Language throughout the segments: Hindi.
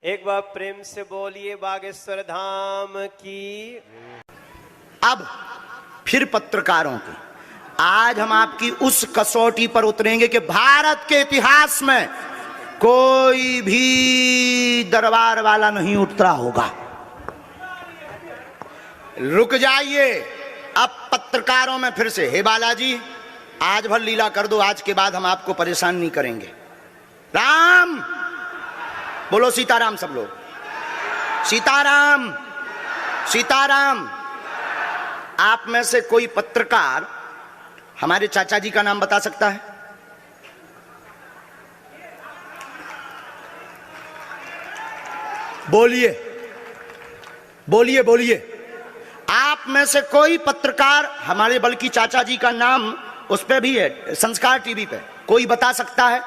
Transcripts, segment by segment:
एक बार प्रेम से बोलिए बागेश्वर धाम की। अब फिर पत्रकारों की आज हम आपकी उस कसौटी पर उतरेंगे कि भारत के इतिहास में कोई भी दरबार वाला नहीं उतरा होगा। रुक जाइए, अब पत्रकारों में फिर से, हे बालाजी आज भर लीला कर दो, आज के बाद हम आपको परेशान नहीं करेंगे। राम बोलो, सीताराम सब लोग, सीताराम सीताराम। आप में से कोई पत्रकार हमारे चाचा जी का नाम बता सकता है? बोलिए बोलिए बोलिए। आप में से कोई पत्रकार हमारे बल्कि चाचा जी का नाम उस पे भी है, संस्कार टीवी पे, कोई बता सकता है?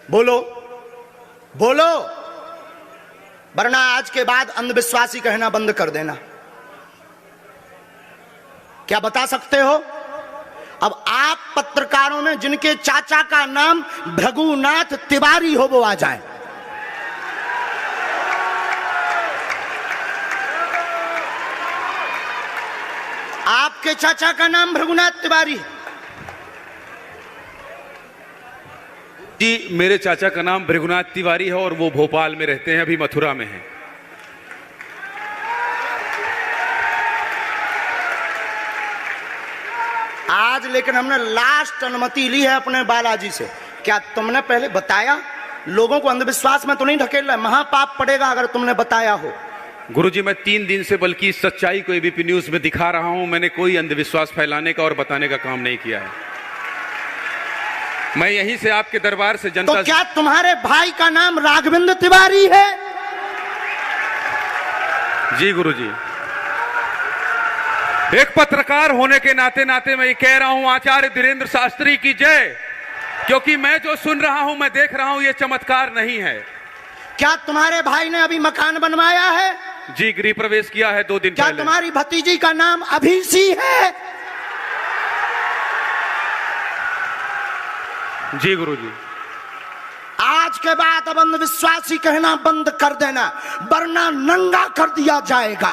बोलो बोलो, वरना आज के बाद अंधविश्वासी कहना बंद कर देना। क्या बता सकते हो? अब आप पत्रकारों में जिनके चाचा का नाम भृगुनाथ तिवारी हो वो आ जाए। आपके चाचा का नाम भृगुनाथ तिवारी? जी, मेरे चाचा का नाम भृगुनाथ तिवारी है और वो भोपाल में रहते हैं, अभी मथुरा में हैं। आज लेकिन हमने लास्ट अनुमति ली है अपने बालाजी से। क्या तुमने पहले बताया? लोगों को अंधविश्वास में तो नहीं ढकेल रहा, महापाप पड़ेगा अगर तुमने बताया हो। गुरुजी, मैं 3 दिन से बल्कि इस सच्चाई को एबीपी न्यूज में दिखा रहा हूं। मैंने कोई अंधविश्वास फैलाने का और बताने का काम नहीं किया है। मैं यहीं से आपके दरबार से जनता तो क्या तुम्हारे भाई का नाम राघवेंद्र तिवारी है? जी गुरुजी, एक पत्रकार होने के नाते नाते मैं ये कह रहा हूं, आचार्य धीरेन्द्र शास्त्री की जय। क्योंकि मैं जो सुन रहा हूं, मैं देख रहा हूं, ये चमत्कार नहीं है। क्या तुम्हारे भाई ने अभी मकान बनवाया है? जी, गृह प्रवेश किया है 2 दिन क्या पहले। तुम्हारी भतीजी का नाम अभिषी है? जी गुरुजी। आज के बाद अब अंधविश्वासी कहना बंद कर देना, वरना नंगा कर दिया जाएगा।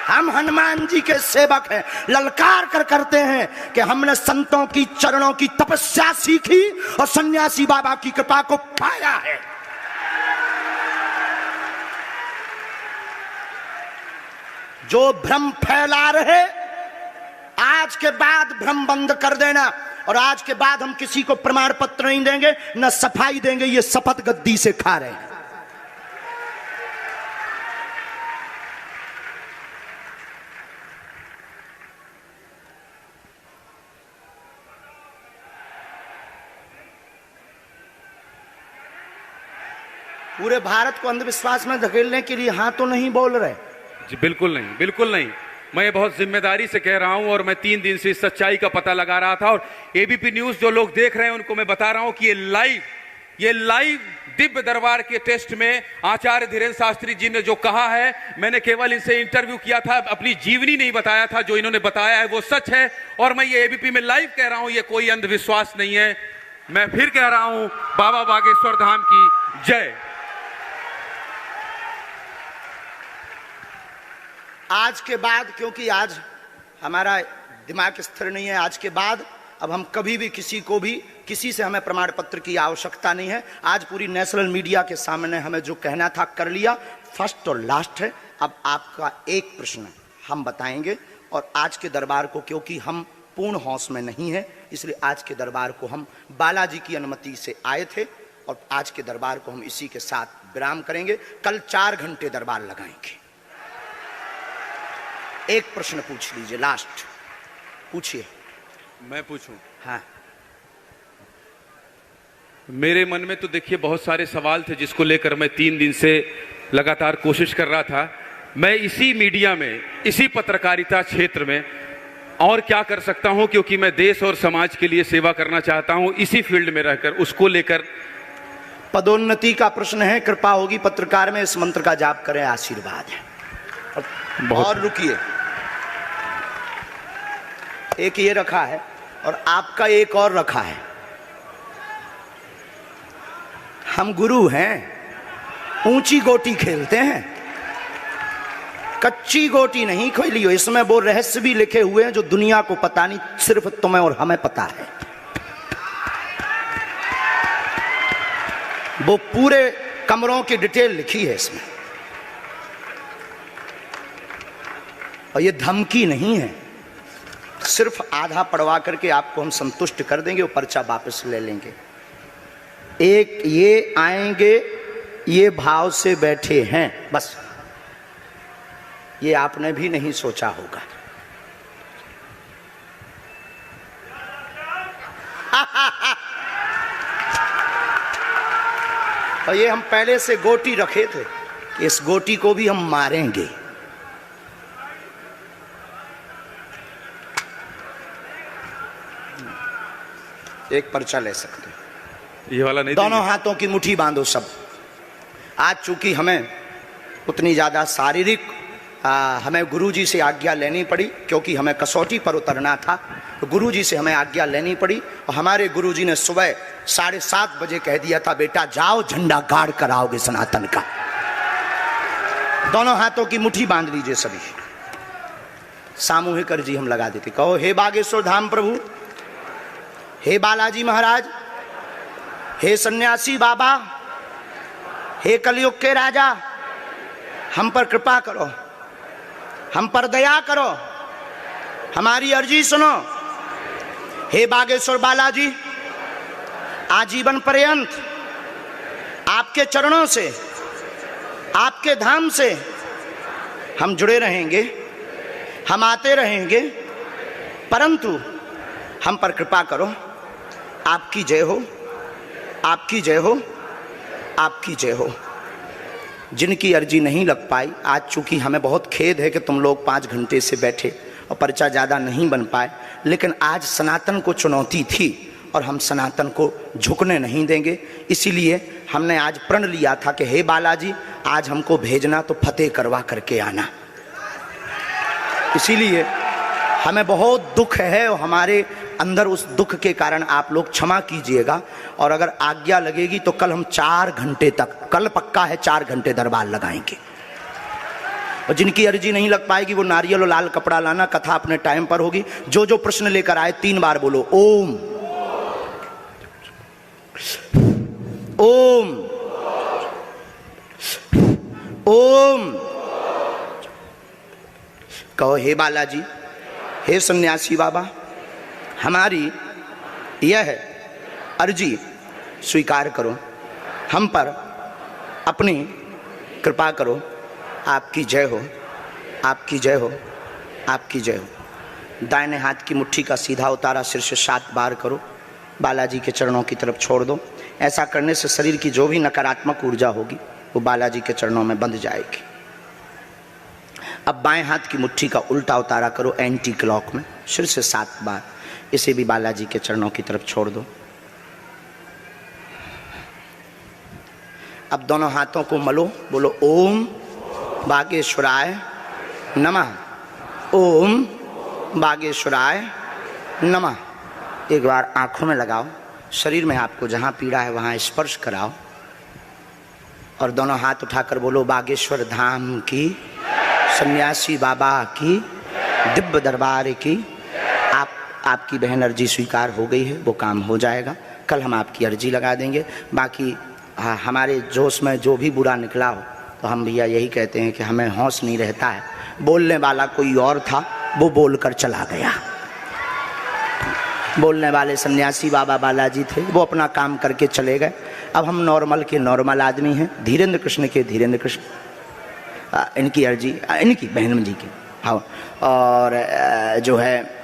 हम हनुमान जी के सेवक हैं, ललकार कर करते हैं कि हमने संतों की चरणों की तपस्या सीखी और सन्यासी बाबा की कृपा को पाया है। जो भ्रम फैला रहे, आज के बाद भ्रम बंद कर देना। और आज के बाद हम किसी को प्रमाण पत्र नहीं देंगे, न सफाई देंगे, ये शपथ गद्दी से खा रहे हैं। पूरे भारत को अंधविश्वास में धकेलने के लिए हाँ तो नहीं बोल रहे? जी बिल्कुल नहीं, बिल्कुल नहीं। मैं ये बहुत जिम्मेदारी से कह रहा हूं और मैं 3 दिन से इस सच्चाई का पता लगा रहा था। और एबीपी न्यूज जो लोग देख रहे हैं उनको मैं बता रहा हूं कि ये लाइव दिव्य दरबार के टेस्ट में आचार्य धीरेन्द्र शास्त्री जी ने जो कहा है, मैंने केवल इनसे इंटरव्यू किया था, अपनी जीवनी नहीं बताया था। जो इन्होंने बताया है वो सच है और मैं ये एबीपी में लाइव कह रहा हूं, ये कोई अंधविश्वास नहीं है। मैं फिर कह रहा हूं, बाबा बागेश्वर धाम की जय। आज के बाद, क्योंकि आज हमारा दिमाग स्थिर नहीं है, आज के बाद अब हम कभी भी किसी से हमें प्रमाण पत्र की आवश्यकता नहीं है। आज पूरी नेशनल मीडिया के सामने हमें जो कहना था कर लिया, फर्स्ट और लास्ट है। अब आपका एक प्रश्न हम बताएंगे और आज के दरबार को, क्योंकि हम पूर्ण होश में नहीं है, इसलिए आज के दरबार को हम बालाजी की अनुमति से आए थे और आज के दरबार को हम इसी के साथ विराम करेंगे। कल 4 घंटे दरबार लगाएंगे। एक प्रश्न पूछ लीजिए, लास्ट पूछिए। मैं पूछूं? हाँ। मेरे मन में तो देखिए बहुत सारे सवाल थे जिसको लेकर मैं 3 दिन से लगातार कोशिश कर रहा था। मैं इसी मीडिया में, इसी पत्रकारिता क्षेत्र में और क्या कर सकता हूं, क्योंकि मैं देश और समाज के लिए सेवा करना चाहता हूं इसी फील्ड में रहकर, उसको लेकर। पदोन्नति का प्रश्न है, कृपा होगी पत्रकार में, इस मंत्र का जाप करें, आशीर्वाद है। और रुकिए, एक ये रखा है और आपका एक और रखा है। हम गुरु हैं, ऊंची गोटी खेलते हैं, कच्ची गोटी नहीं खेली हो। इसमें वो रहस्य भी लिखे हुए हैं जो दुनिया को पता नहीं, सिर्फ तुम्हें और हमें पता है। वो पूरे कमरों की डिटेल लिखी है इसमें, और ये धमकी नहीं है। सिर्फ आधा पढ़वा करके आपको हम संतुष्ट कर देंगे, वो पर्चा वापस ले लेंगे। एक ये आएंगे, ये भाव से बैठे हैं, बस ये आपने भी नहीं सोचा होगा। और ये हम पहले से गोटी रखे थे, इस गोटी को भी हम मारेंगे। एक पर्चा ले सकते हैं, ये वाला नहीं, दोनों हाथों की मुट्ठी बांधो सब। आज चूंकि हमें उतनी ज्यादा शारीरिक हमें गुरुजी से आज्ञा लेनी पड़ी, क्योंकि हमें कसौटी पर उतरना था, तो गुरुजी से हमें आज्ञा लेनी पड़ी। और हमारे गुरुजी ने सुबह 7:30 बजे कह दिया था, बेटा जाओ झंडा गाड़ कर आओगे सनातन का। दोनों हाथों की मुट्ठी बांध लीजिए सभी। सामूहिक अर्जी हम लगा देते। कहो, हे बागेश्वर धाम प्रभु, हे बालाजी महाराज, हे सन्यासी बाबा, हे कलयुग के राजा, हम पर कृपा करो, हम पर दया करो, हमारी अर्जी सुनो। हे बागेश्वर बालाजी, आजीवन पर्यंत आपके चरणों से, आपके धाम से हम जुड़े रहेंगे, हम आते रहेंगे, परंतु हम पर कृपा करो। आपकी जय हो, आपकी जय हो, आपकी जय हो। जिनकी अर्जी नहीं लग पाई, आज चूंकि हमें बहुत खेद है कि तुम लोग 5 घंटे से बैठे और पर्चा ज़्यादा नहीं बन पाए, लेकिन आज सनातन को चुनौती थी और हम सनातन को झुकने नहीं देंगे। इसीलिए हमने आज प्रण लिया था कि हे बालाजी, आज हमको भेजना तो फतेह करवा करके आना। इसीलिए हमें बहुत दुख है और हमारे अंदर उस दुख के कारण आप लोग क्षमा कीजिएगा। और अगर आज्ञा लगेगी तो कल हम 4 घंटे तक, कल पक्का है 4 घंटे दरबार लगाएंगे। और जिनकी अर्जी नहीं लग पाएगी वो नारियल और लाल कपड़ा लाना, कथा अपने टाइम पर होगी। जो जो प्रश्न लेकर आए 3 बार बोलो ओम ओम ओम। कहो, हे बालाजी, हे सन्यासी बाबा, हमारी यह अर्जी स्वीकार करो, हम पर अपनी कृपा करो। आपकी जय हो, आपकी जय हो, आपकी जय हो। दाहिने हाथ की मुट्ठी का सीधा उतारा सिर से 7 बार करो, बालाजी के चरणों की तरफ छोड़ दो। ऐसा करने से शरीर की जो भी नकारात्मक ऊर्जा होगी वो बालाजी के चरणों में बंध जाएगी। अब बाएं हाथ की मुट्ठी का उल्टा उतारा करो एंटी क्लॉक में, सिर से 7 बार। इसे भी बालाजी के चरणों की तरफ छोड़ दो। अब दोनों हाथों को मलो, बोलो ओम बागेश्वराय नमः, ओम बागेश्वराय नमः। एक बार आंखों में लगाओ, शरीर में आपको जहां पीड़ा है वहां स्पर्श कराओ और दोनों हाथ उठाकर बोलो बागेश्वर धाम की, सन्यासी बाबा की, दिव्य दरबार की। आपकी बहन अर्जी स्वीकार हो गई है, वो काम हो जाएगा। कल हम आपकी अर्जी लगा देंगे। बाकी हमारे जोश में जो भी बुरा निकला हो तो हम भैया यही कहते हैं कि हमें होश नहीं रहता है। बोलने वाला कोई और था, वो बोलकर चला गया। बोलने वाले सन्यासी बाबा बालाजी थे, वो अपना काम करके चले गए। अब हम नॉर्मल के नॉर्मल आदमी हैं, धीरेन्द्र कृष्ण के धीरेन्द्र कृष्ण। इनकी अर्जी, इनकी बहन जी की, हाँ। और जो है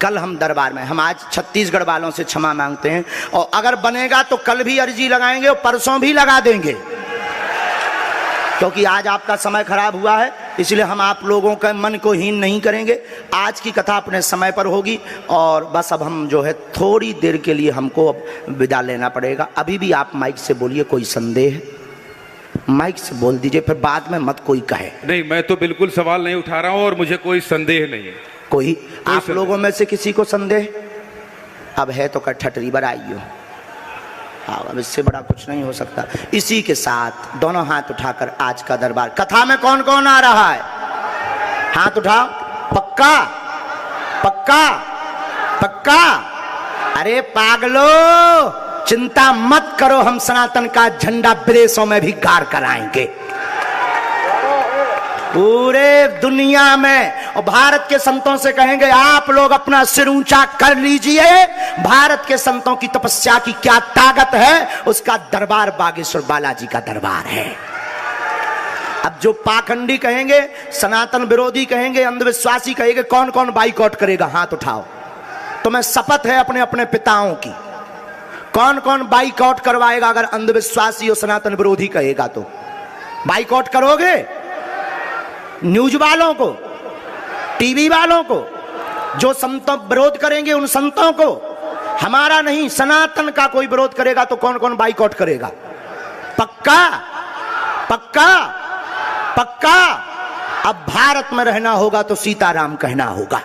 कल हम दरबार में, हम आज छत्तीसगढ़ वालों से क्षमा मांगते हैं, और अगर बनेगा तो कल भी अर्जी लगाएंगे और परसों भी लगा देंगे, क्योंकि आज आपका समय खराब हुआ है। इसलिए हम आप लोगों के मन को हीन नहीं करेंगे। आज की कथा अपने समय पर होगी और बस अब हम जो है थोड़ी देर के लिए हमको अब विदा लेना पड़ेगा। अभी भी आप माइक से बोलिए, कोई संदेह है माइक से बोल दीजिए, फिर बाद में मत कोई कहे। नहीं, मैं तो बिल्कुल सवाल नहीं उठा रहा हूं और मुझे कोई संदेह नहीं है। कोई आप लोगों में से किसी को संदेह अब है तो ठटरी बर आइयो। अब इससे बड़ा कुछ नहीं हो सकता। इसी के साथ दोनों हाथ उठाकर आज का दरबार, कथा में कौन कौन आ रहा है? हाथ उठाओ। पक्का पक्का पक्का? अरे पागलो, चिंता मत करो, हम सनातन का झंडा विदेशों में भी गाड़ कर आएंगे, पूरे दुनिया में। और भारत के संतों से कहेंगे आप लोग अपना सिर ऊंचा कर लीजिए, भारत के संतों की तपस्या की क्या ताकत है, उसका दरबार बागेश्वर बालाजी का दरबार है। अब जो पाखंडी कहेंगे, सनातन विरोधी कहेंगे, अंधविश्वासी कहेंगे, कौन कौन बाइकआउट करेगा? हाथ उठाओ। तुम्हें शपथ है अपने अपने पिताओं की, कौन कौन बाइकआउट करवाएगा? अगर अंधविश्वासी और सनातन विरोधी कहेगा तो बाइकआउट करोगे? न्यूज वालों को, टीवी वालों को, जो संतों विरोध करेंगे उन संतों को, हमारा नहीं सनातन का कोई विरोध करेगा तो कौन कौन बाइकआउट करेगा? पक्का पक्का पक्का? अब भारत में रहना होगा तो सीताराम कहना होगा।